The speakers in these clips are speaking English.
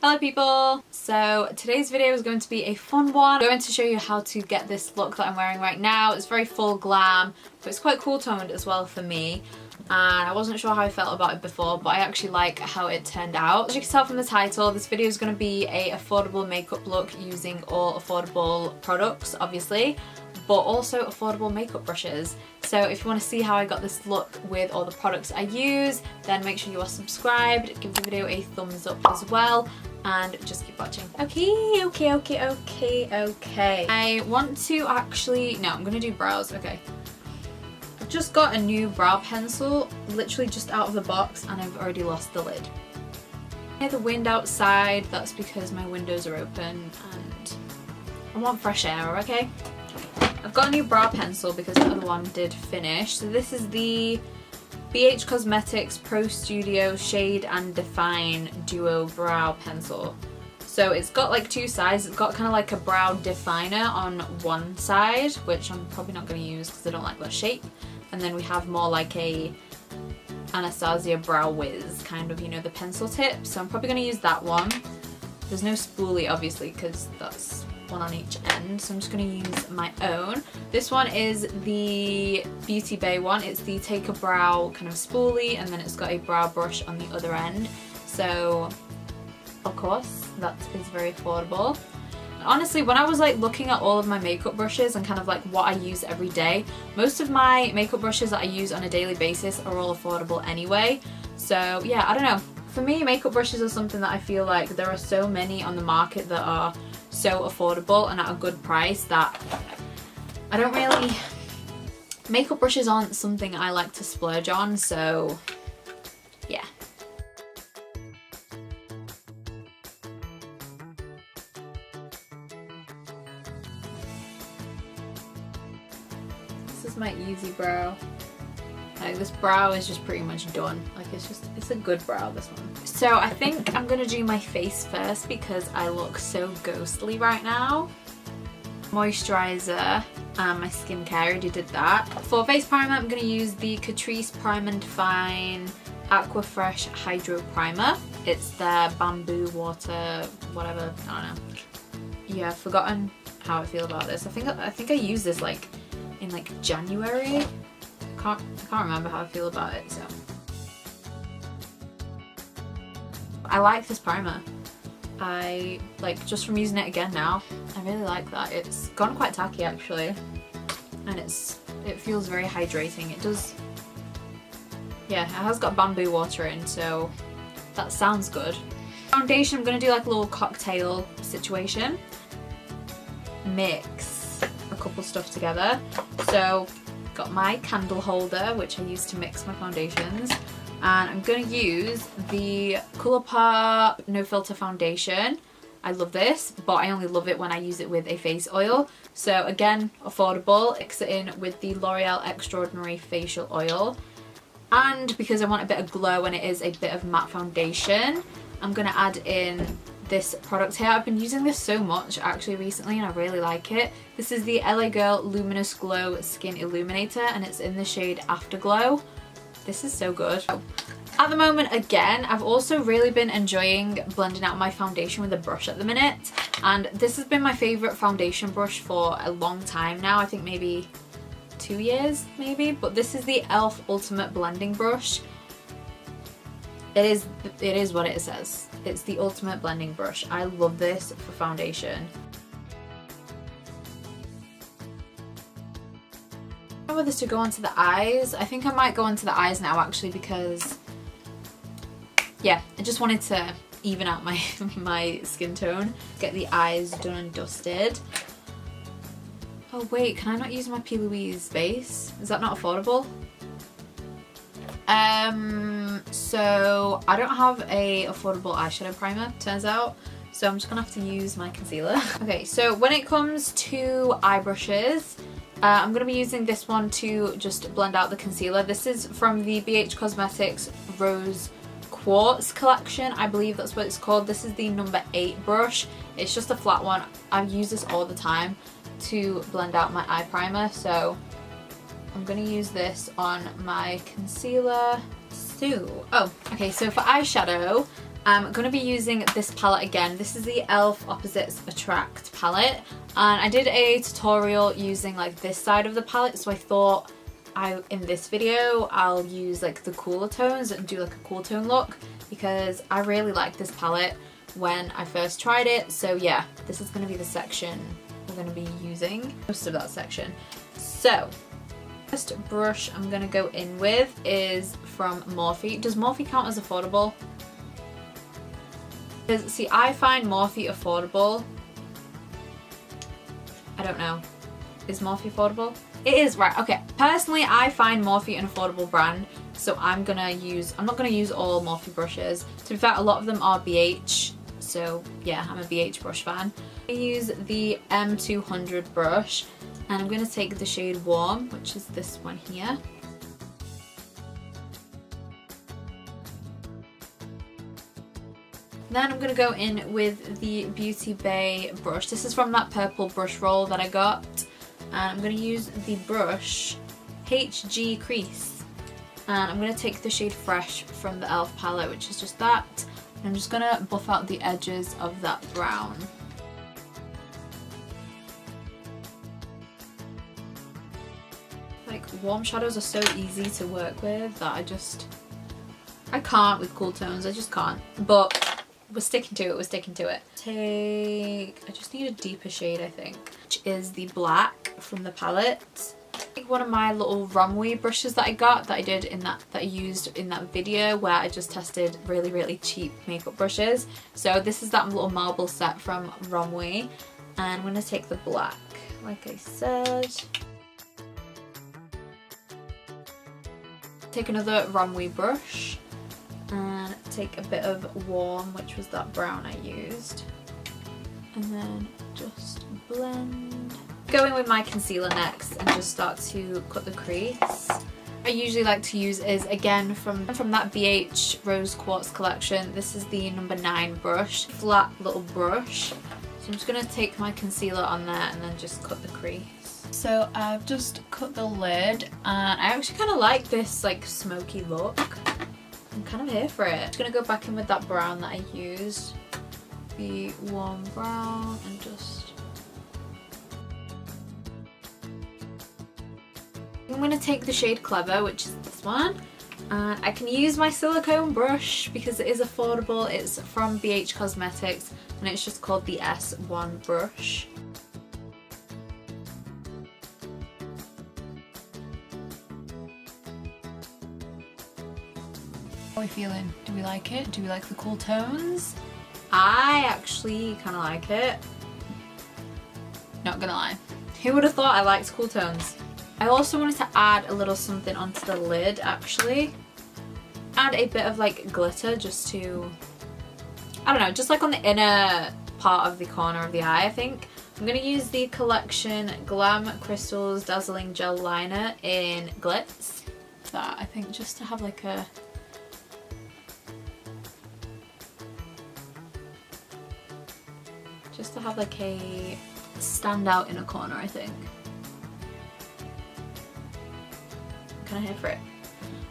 Hello people! So today's video is going to be a fun one. I'm going to show you how to get this look that I'm wearing right now. It's very full glam, but it's quite cool toned as well for me. And I wasn't sure how I felt about it before, but I actually like how it turned out. As you can tell from the title, this video is going to be a affordable makeup look using all affordable products, obviously, but also affordable makeup brushes. So if you want to see how I got this look with all the products I use, then make sure you are subscribed, give the video a thumbs up as well, and just keep watching. Okay. I want to actually, no, I'm gonna do brows, okay. I've just got a new brow pencil, literally just out of the box, and I've already lost the lid. I hear the wind outside, that's because my windows are open and I want fresh air, okay? I've got a new brow pencil because the other one did finish. So this is the BH Cosmetics Pro Studio Shade and Define Duo Brow Pencil. So it's got like two sides. It's got kind of like a brow definer on one side, which I'm probably not going to use because I don't like that shape. And then we have more like a Anastasia Brow Wiz kind of, you know, the pencil tip. So I'm probably going to use that one. There's no spoolie obviously because that's one on each end, so I'm just going to use my own. This one is the Beauty Bay one. It's the Take a Brow kind of spoolie, and then it's got a brow brush on the other end. So of course that is very affordable. Honestly, when I was like looking at all of my makeup brushes and kind of like what I use every day, most of my makeup brushes that I use on a daily basis are all affordable anyway. So yeah, I don't know. For me, makeup brushes are something that I feel like there are so many on the market that are so affordable and at a good price that I don't really... Makeup brushes aren't something I like to splurge on, so yeah. This is my easy brow. Like, this brow is just pretty much done. Like, it's a good brow, this one. So I think I'm gonna do my face first because I look so ghostly right now. Moisturizer and my skincare, I already did that. For face primer, I'm gonna use the Catrice Prime and Define Aqua Fresh Hydro Primer. It's their bamboo water, whatever, I don't know. Yeah, I've forgotten how I feel about this. I think I used this like in like January. I can't remember how I feel about it, so. I like this primer. I like, just from using it again now, I really like that. It's gone quite tacky actually, and it feels very hydrating. It does, yeah, it has got bamboo water in, so that sounds good. Foundation, I'm gonna do like a little cocktail situation. Mix a couple stuff together. So got my candle holder, which I use to mix my foundations, and I'm going to use the Colourpop No Filter Foundation. I love this, but I only love it when I use it with a face oil. So again, affordable. Mix it in with the L'Oreal Extraordinary Facial Oil, and because I want a bit of glow and it is a bit of matte foundation, I'm going to add in this product here. I've been using this so much actually recently and I really like it. This is the LA Girl Luminous Glow Skin Illuminator and it's in the shade Afterglow. This is so good. At the moment, again, I've also really been enjoying blending out my foundation with a brush at the minute, and this has been my favourite foundation brush for a long time now. I think maybe 2 years maybe, but this is the e.l.f. Ultimate Blending Brush. It is what it says. It's the ultimate blending brush. I love this for foundation. I don't know whether to go onto the eyes. I think I might go onto the eyes now actually because, yeah, I just wanted to even out my, my skin tone. Get the eyes done and dusted. Oh wait, can I not use my P. Louise base? Is that not affordable? So I don't have a affordable eyeshadow primer, turns out, so I'm just gonna have to use my concealer. Okay, so when it comes to eye brushes, I'm gonna be using this one to just blend out the concealer. This is from the BH Cosmetics Rose Quartz collection, I believe that's what it's called. This is the number 8 brush. It's just a flat one. I use this all the time to blend out my eye primer, so I'm gonna use this on my concealer. So, oh, okay, so for eyeshadow, I'm going to be using this palette again. This is the e.l.f. Opposites Attract palette, and I did a tutorial using like this side of the palette, so I thought in this video I'll use like the cooler tones and do like a cool tone look, because I really like this palette when I first tried it. So yeah, this is going to be the section we're going to be using, most of that section. So first brush I'm going to go in with is from Morphe. Does Morphe count as affordable? Because see, I find Morphe affordable. I don't know. Is Morphe affordable? It is, right, okay. Personally, I find Morphe an affordable brand, so I'm not gonna use all Morphe brushes. To be fair, a lot of them are BH, so yeah, I'm a BH brush fan. I use the M200 brush, and I'm gonna take the shade Warm, which is this one here. Then I'm going to go in with the Beauty Bay brush. This is from that purple brush roll that I got. And I'm going to use the brush HG Crease. And I'm going to take the shade Fresh from the e.l.f. palette, which is just that. And I'm just going to buff out the edges of that brown. Like, warm shadows are so easy to work with that I can't with cool tones. I just can't. But we're sticking to it, we're sticking to it. I just need a deeper shade, I think, which is the black from the palette. I think one of my little Romwe brushes that I got, that I used in that video where I just tested really, really cheap makeup brushes. So this is that little marble set from Romwe, and I'm gonna take the black, like I said. Take another Romwe brush and take a bit of Warm, which was that brown I used, and then just blend. Go in with my concealer next and just start to cut the crease. I usually like to use is again from that BH Rose Quartz collection. This is the number 9 brush, flat little brush. So I'm just gonna take my concealer on there and then just cut the crease. So I've just cut the lid, and I actually kind of like this like smoky look. I'm kind of here for it. I'm just going to go back in with that brown that I used, the warm brown, and just... I'm going to take the shade Clever, which is this one, and I can use my silicone brush because it is affordable. It's from BH Cosmetics, and it's just called the S1 brush. How are we feeling? Do we like it? Do we like the cool tones? I actually kind of like it. Not gonna lie. Who would have thought I liked cool tones? I also wanted to add a little something onto the lid, actually. Add a bit of like glitter just to, I don't know, just like on the inner part of the corner of the eye, I think. I'm gonna use the Collection Glam Crystals Dazzling Gel Liner in Glitz. That, I think, just to have like a... just to have like a standout in a corner, I think. I'm kind of here for it.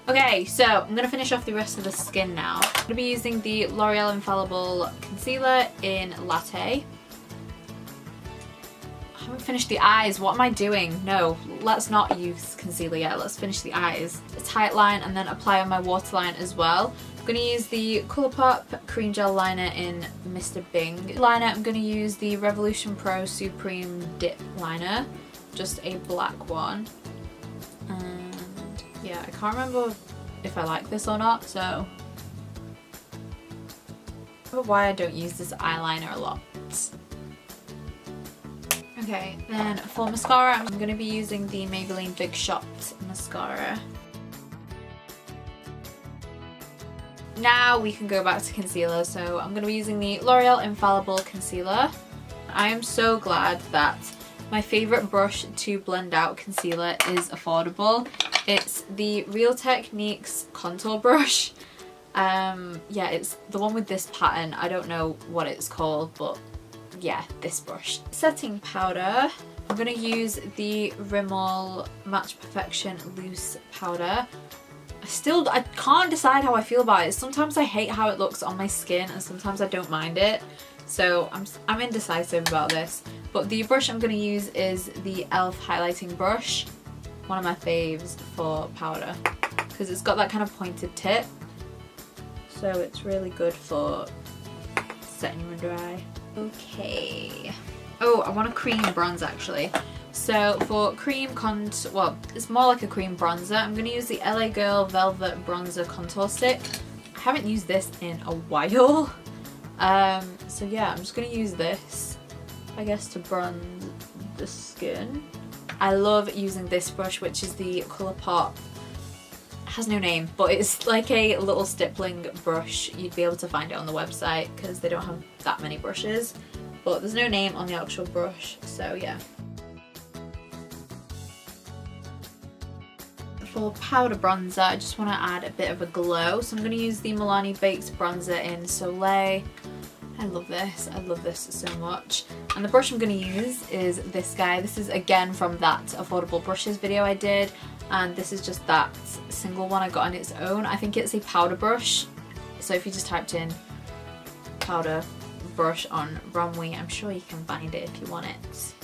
Okay, so I'm going to finish off the rest of the skin now. I'm going to be using the L'Oreal Infallible Concealer in Latte. I haven't finished the eyes. What am I doing? No, let's not use concealer yet. Let's finish the eyes. A tight line and then apply on my waterline as well. I'm going to use the Colourpop Cream Gel Liner in Mr. Bing. Liner, I'm going to use the Revolution Pro Supreme Dip Liner. Just a black one. And yeah, I can't remember if I like this or not, so... I don't know why I don't use this eyeliner a lot. Okay, then for mascara, I'm going to be using the Maybelline Big Shot mascara. Now we can go back to concealer, so I'm going to be using the L'Oreal Infallible Concealer. I am so glad that my favourite brush to blend out concealer is affordable. It's the Real Techniques contour brush. Yeah, it's the one with this pattern. I don't know what it's called, but yeah, this brush. Setting powder. I'm going to use the Rimmel Match Perfection Loose Powder. I can't decide how I feel about it. Sometimes I hate how it looks on my skin and sometimes I don't mind it. So I'm indecisive about this. But the brush I'm going to use is the e.l.f. highlighting brush. One of my faves for powder. Because it's got that kind of pointed tip. So it's really good for setting your under eye. Okay. Oh, I want a cream bronzer actually. So for cream well, it's more like a cream bronzer. I'm going to use the LA Girl Velvet Bronzer Contour Stick. I haven't used this in a while. So yeah, I'm just going to use this, I guess, to bronze the skin. I love using this brush, which is the Colourpop. It has no name, but it's like a little stippling brush. You'd be able to find it on the website because they don't have that many brushes. But there's no name on the actual brush, so yeah. For powder bronzer, I just want to add a bit of a glow. So I'm going to use the Milani Baked Bronzer in Soleil. I love this. I love this so much. And the brush I'm going to use is this guy. This is again from that affordable brushes video I did. And this is just that single one I got on its own. I think it's a powder brush. So if you just typed in powder brush on Romwe, I'm sure you can find it if you want it.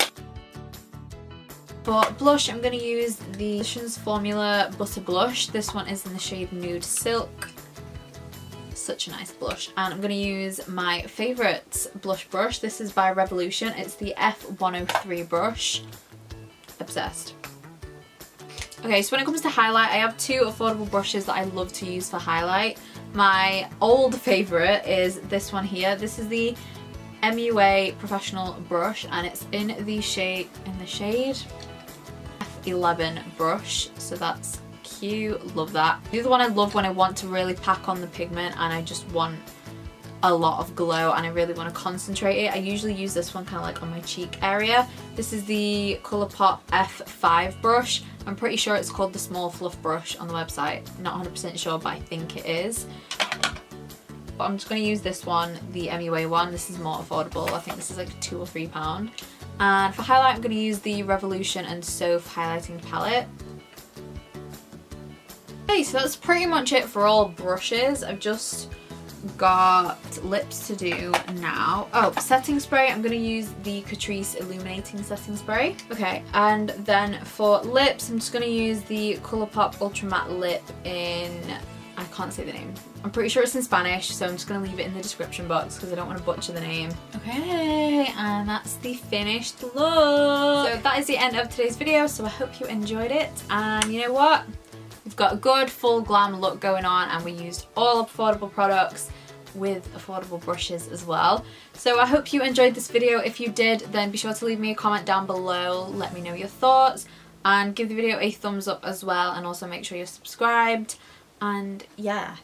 For blush, I'm going to use the Physicians Formula Butter Blush. This one is in the shade Nude Silk. Such a nice blush. And I'm going to use my favourite blush brush. This is by Revolution. It's the F103 brush. Obsessed. Okay, so when it comes to highlight, I have two affordable brushes that I love to use for highlight. My old favourite is this one here. This is the MUA Professional brush, and it's in the shade F11 brush, so that's cute. Love that. The other one I love when I want to really pack on the pigment and I just want a lot of glow and I really want to concentrate it. I usually use this one kind of like on my cheek area. This is the Colourpop F5 brush. I'm pretty sure it's called the Small Fluff brush on the website. Not 100% sure, but I think it is. But I'm just going to use this one, the MUA one. This is more affordable. I think this is like £2 or £3. And for highlight, I'm going to use the Revolution and Soph highlighting palette. Okay, so that's pretty much it for all brushes. I've just got lips to do now. Oh, setting spray. I'm going to use the Catrice Illuminating Setting Spray. Okay, and then for lips, I'm just going to use the Colourpop Ultra Matte Lip in... I can't say the name. I'm pretty sure it's in Spanish, so I'm just going to leave it in the description box because I don't want to butcher the name. Okay, and that's the finished look. So that is the end of today's video, so I hope you enjoyed it. And you know what? We've got a good full glam look going on and we used all affordable products with affordable brushes as well. So I hope you enjoyed this video. If you did, then be sure to leave me a comment down below. Let me know your thoughts and give the video a thumbs up as well, and also make sure you're subscribed. And yeah,